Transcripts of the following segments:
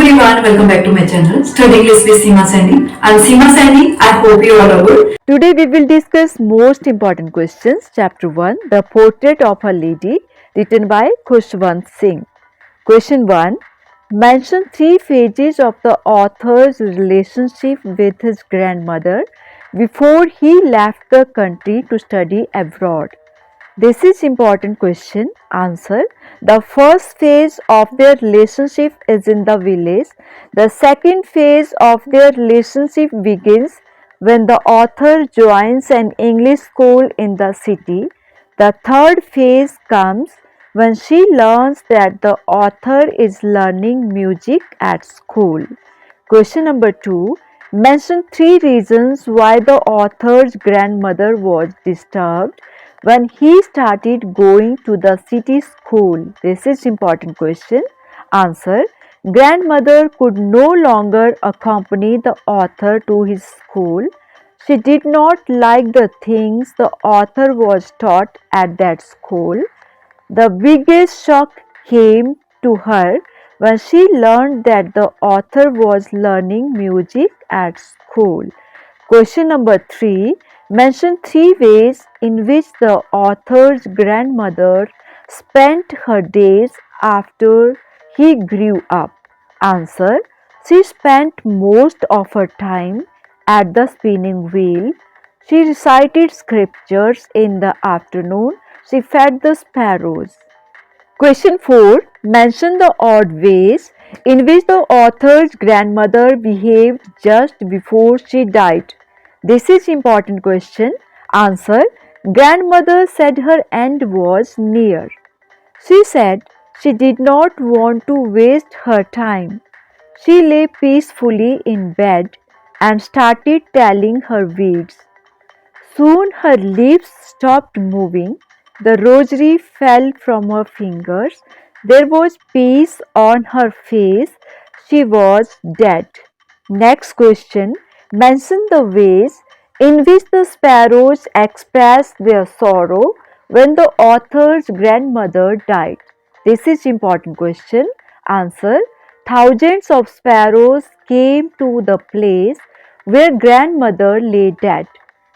everyone, welcome back to my channel Studying English with Seema Saini. I'm Seema Saini. I hope you all are good. Today we will discuss most important questions. Chapter 1, The Portrait of a Lady, written by Ch-1 Singh. Question 1. Mention 3 phases of the author's relationship with his grandmother before he left the country to study abroad. This is important question. Answer. The first phase of their relationship is in the village. The second phase of their relationship begins when the author joins an English school in the city. The third phase comes when she learns that the author is learning music at school. Question number 2. Mention 3 reasons why the author's grandmother was disturbed when he started going to the city school. This is important question. Answer. Grandmother could no longer accompany the author to his school. She did not like the things the author was taught at that school. The biggest shock came to her when she learned that the author was learning music at school. Question number 3. Mention 3 ways in which the author's grandmother spent her days after he grew up. Answer. She spent most of her time at the spinning wheel. She recited scriptures in the afternoon. She fed the sparrows. Question 4. Mention the odd ways in which the author's grandmother behaved just before she died. This is important question. Answer. Grandmother said her end was near. She said she did not want to waste her time. She lay peacefully in bed and started telling her beads. Soon her lips stopped moving. The rosary fell from her fingers. There was peace on her face. She was dead. Next question. Mention the ways in which the sparrows expressed their sorrow when the author's grandmother died. This is important question. Answer. Thousands of sparrows came to the place where grandmother lay dead.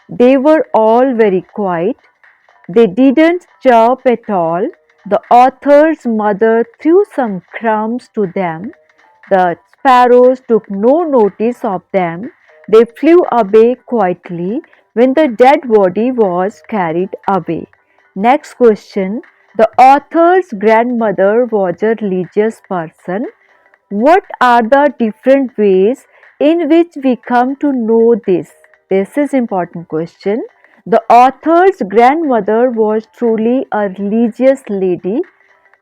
They were all very quiet. They didn't chirp at all. The author's mother threw some crumbs to them. The sparrows took no notice of them. They flew away quietly when the dead body was carried away. Next question. The author's grandmother was a religious person. What are the different ways in which we come to know this? This is important question. The author's grandmother was truly a religious lady.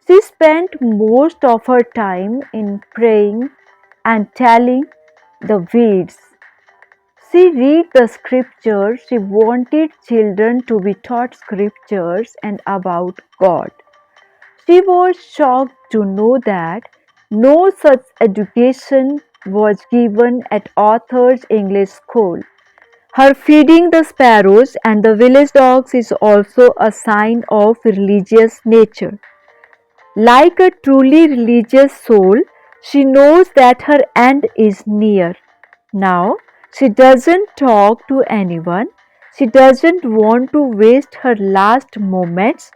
She spent most of her time in praying and telling the beads. She read the scriptures. She wanted children to be taught scriptures and about God. She was shocked to know that no such education was given at Arthur's English school. Her feeding the sparrows and the village dogs is also a sign of religious nature. Like a truly religious soul, she knows that her end is near. Now, she doesn't talk to anyone. She doesn't want to waste her last moments.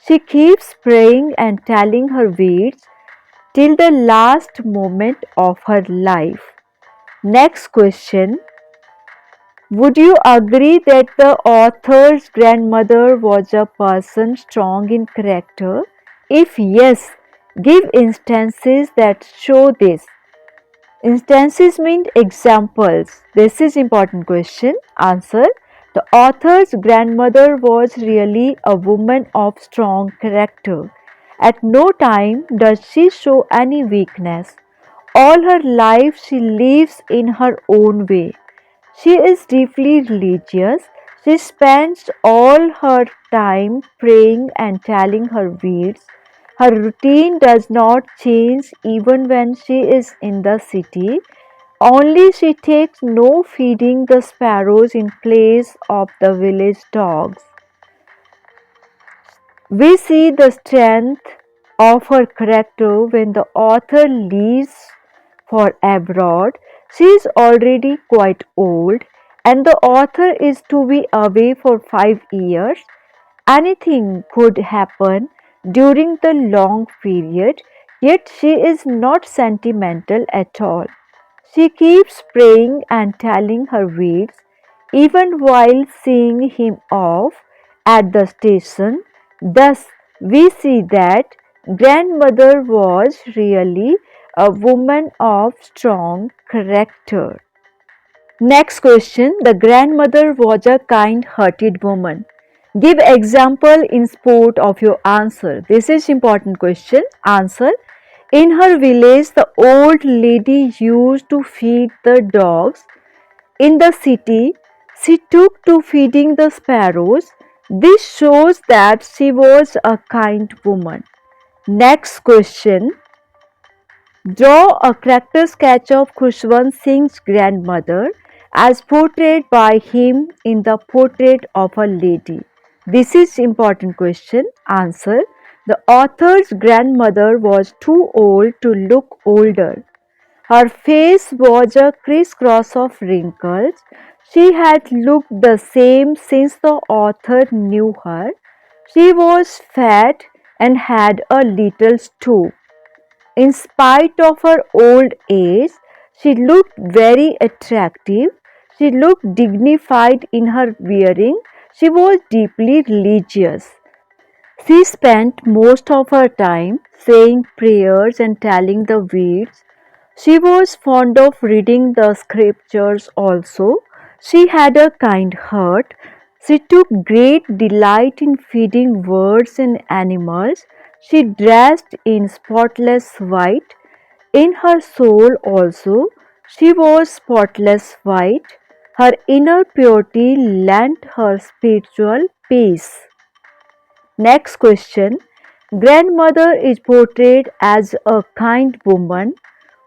She keeps praying and telling her beads till the last moment of her life. Next question. Would you agree that the author's grandmother was a person strong in character? If yes, give instances that show this. Instances mean examples. This is important question. Answer. The author's grandmother was really a woman of strong character. At no time does she show any weakness. All her life she lives in her own way. She is deeply religious. She spends all her time praying and telling her beads. Her routine does not change even when she is in the city. Only she takes no feeding the sparrows in place of the village dogs. We see the strength of her character when the author leaves for abroad. She is already quite old, and the author is to be away for 5 years. Anything could happen during the long period, yet she is not sentimental at all. She keeps praying and telling her beads, even while seeing him off at the station. Thus, we see that grandmother was really a woman of strong character. Next question. The grandmother was a kind-hearted woman. Give example in support of your answer. This is important question. Answer. In her village, the old lady used to feed the dogs. In the city, she took to feeding the sparrows. This shows that she was a kind woman. Next question. Draw a character sketch of Ch-1 Singh's grandmother as portrayed by him in the Portrait of a Lady. This is important question. Answer. The author's grandmother was too old to look older. Her face was a crisscross of wrinkles. She had looked the same since the author knew her. She was fat and had a little stoop. In spite of her old age, she looked very attractive. She looked dignified in her bearing. She was deeply religious. She spent most of her time saying prayers and telling the beads. She was fond of reading the scriptures also. She had a kind heart. She took great delight in feeding birds and animals. She dressed in spotless white. In her soul also, she was spotless white. Her inner purity lent her spiritual peace. Next question. Grandmother is portrayed as a kind woman.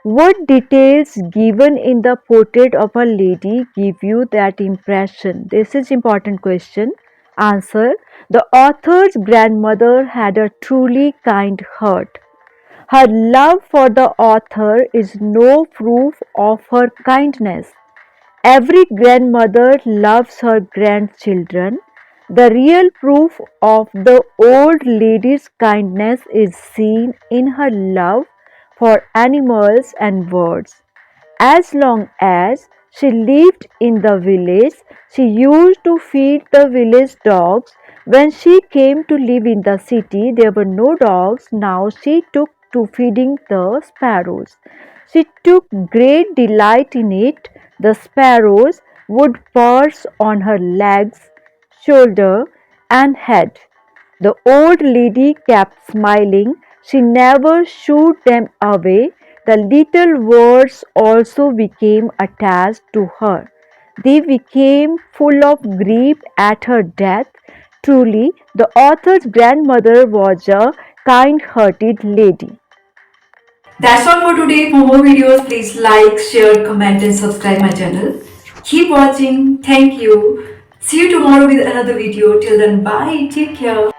What details given in the portrait of a lady give you that impression? This is important question. Answer. The author's grandmother had a truly kind heart. Her love for the author is no proof of her kindness. Every grandmother loves her grandchildren. The real proof of the old lady's kindness is seen in her love for animals and birds. As long as she lived in the village, she used to feed the village dogs. When she came to live in the city, there were no dogs. Now she took to feeding the sparrows. She took great delight in it. The sparrows would perch on her legs, shoulder, and head. The old lady kept smiling. She never shooed them away. The little birds also became attached to her. They became full of grief at her death. Truly, the author's grandmother was a kind-hearted lady. That's all for today. For more videos, please like, share, comment, and subscribe my channel. Keep watching. Thank you. See you tomorrow with another video. Till then, bye. Take care.